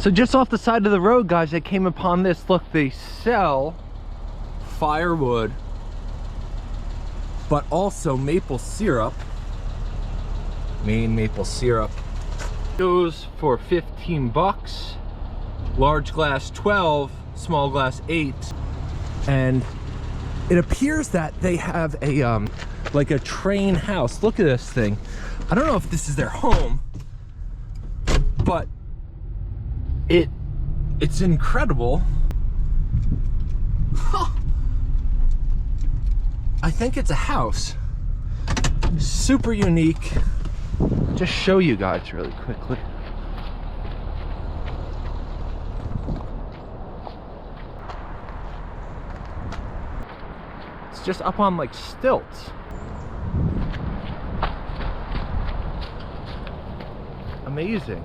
So just off the side of the road, guys, I came upon this. Look, they sell firewood, but also maple syrup. Maine maple syrup. Goes for 15 bucks. Large glass 12, small glass 8. And it appears that they have a like a train house. Look at this thing. I don't know if this is their home, but it's incredible. Huh. I think it's a house. Super unique. Just show you guys really quickly. It's just up on like stilts. Amazing.